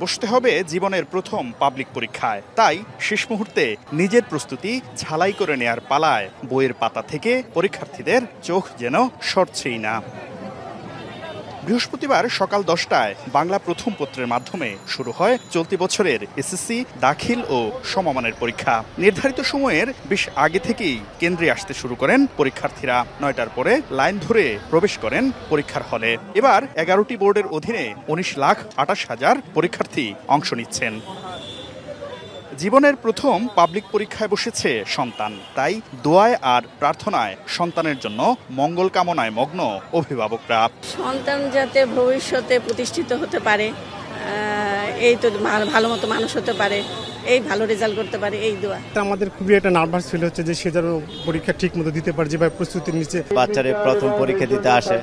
বসতে হবে জীবনের প্রথম পাবলিক পরীক্ষায়, তাই শেষ মুহূর্তে নিজের প্রস্তুতি ঝালাই করে নেয়ার পালায় বইয়ের পাতা থেকে পরীক্ষার্থীদের চোখ যেন সরছেই না। বৃহস্পতিবার সকাল 10টায় বাংলা প্রথম পত্রের মাধ্যমে শুরু হয় চলতি বছরের এসএসসি দাখিল ও সমমানের পরীক্ষা। নির্ধারিত সময়ের বেশ আগে থেকেই কেন্দ্রে আসতে শুরু করেন পরীক্ষার্থীরা। 9টার পরে লাইন ধরে প্রবেশ করেন পরীক্ষার হলে। এবার 11টি বোর্ডের অধীনে 19,28,000 পরীক্ষার্থী অংশ নিচ্ছেন। জীবনের প্রথম পাবলিক পরীক্ষায় বসেছে সন্তান, তাই দোয়ায় আর প্রার্থনায় সন্তানের জন্য মঙ্গল কামনায় মগ্ন অভিভাবকরা। সন্তান যাতে ভবিষ্যতে প্রতিষ্ঠিত হতে পারে, এই তো ভালো মতো মানুষ হতে পারে, এই ভালো রেজাল্ট করতে পারে, এই দোয়া। আমাদের খুবই একটা নার্ভাস ফিল হচ্ছে যে সে যেন পরীক্ষা ঠিক মতো দিতে পারে, যেভাবে প্রস্তুতি নিচ্ছে। বাচ্চারা প্রথম পরীক্ষা দিতে আসে,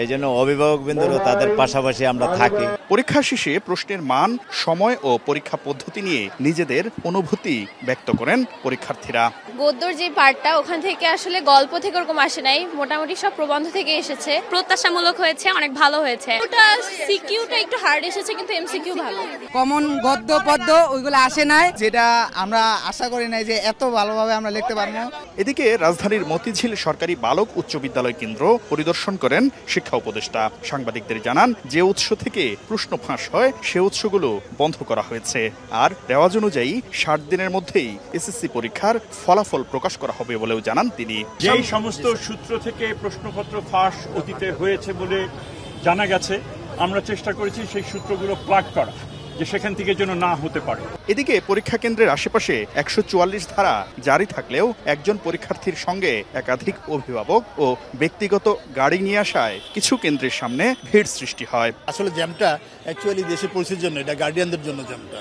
এই জন্য অভিভাবকবৃন্দরও তাদের পাশাপাশি আমরা থাকি। পরীক্ষা শেষে প্রশ্নের মান, সময় ও পরীক্ষা পদ্ধতি নিয়ে নিজেদের অনুভূতি ব্যক্ত করেন পরীক্ষার্থীরা। গদ্যর যে পার্টটা, ওখান থেকে আসলে গল্প থেকে ওরকম আসে নাই, মোটামুটি সব প্রবন্ধ থেকে এসেছে। প্রত্যাশামূলক হয়েছে, অনেক ভালো হয়েছে। ওটা সিকিউটা একটু হার্ড এসেছে, কিন্তু এমসিকিউ ভালো। কমন গদ্য পদ্য ওইগুলো আসে নাই, যেটা আমরা আশা করি নাই যে এত ভালোভাবে আমরা লিখতে পারবো। এদিকে রাজধানীর মতিঝিল সরকারি বালক উচ্চ বিদ্যালয় কেন্দ্র পরিদর্শন করেন শিক্ষা উপদেষ্টা। সাংবাদিকদের জানান, যে উৎস থেকে প্রশ্ন ফাঁস হয় সে উৎসগুলো বন্ধ করা হয়েছে, আর রেওয়াজ অনুযায়ী 60 দিনের মধ্যেই এসএসসি পরীক্ষার ফলাফল প্রকাশ করা হবে বলেও জানান তিনি। যেই সমস্ত সূত্র থেকে প্রশ্নপত্র ফাঁস অতীতে হয়েছে বলে জানা গেছে, আমরা চেষ্টা করেছি সেই সূত্রগুলো প্লাগ করা, যে সেখান থেকে যেন না হতে পারে। এদিকে পরীক্ষা কেন্দ্রের আশেপাশে 144 ধারা জারি থাকলেও একজন পরীক্ষার্থীর সঙ্গে একাধিক অভিভাবক ও ব্যক্তিগত গাড়ি নিয়ে আসায় কিছু কেন্দ্রের সামনে ভিড় সৃষ্টি হয়। আসলে জ্যামটা অ্যাকচুয়ালি দেশের পরিস্থিতির জন্য, এটা গার্ডিয়ানদের জন্য জ্যামটা,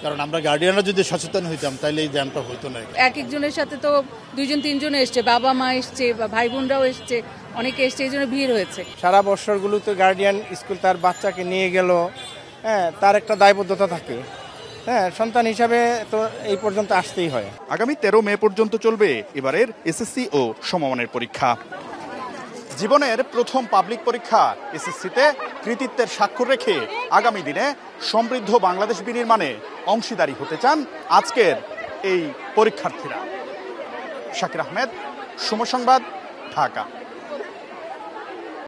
কারণ আমরা গার্ডিয়ানরা যদি সচেতন হইতাম তাহলে এই জ্যামটা হইতো না। এক একজনের সাথে তো 2-3জন এসছে, বাবা মা এসছে, বা ভাই বোনরাও এসছে, অনেকে এসছে, এই জন্য ভিড় হয়েছে। সারা বছরগুলোতে গার্ডিয়ান স্কুল তার বাচ্চাকে নিয়ে গেল, হ্যাঁ, তার একটা দায়বদ্ধতা থাকে। হ্যাঁ, সন্তান হিসাবে তো এই পর্যন্ত আসতেই হয়। আগামী 13 মে পর্যন্ত চলবে এবারের এসএসসি ও সমমানের পরীক্ষা। জীবনের প্রথম পাবলিক পরীক্ষা এসএসসিতে কৃতিত্বের স্বাক্ষর রেখে আগামী দিনে সমৃদ্ধ বাংলাদেশ বিনির্মাণে অংশীদারি হতে চান আজকের এই পরীক্ষার্থীরা। শাকির আহমেদ, সময় সংবাদ, ঢাকা।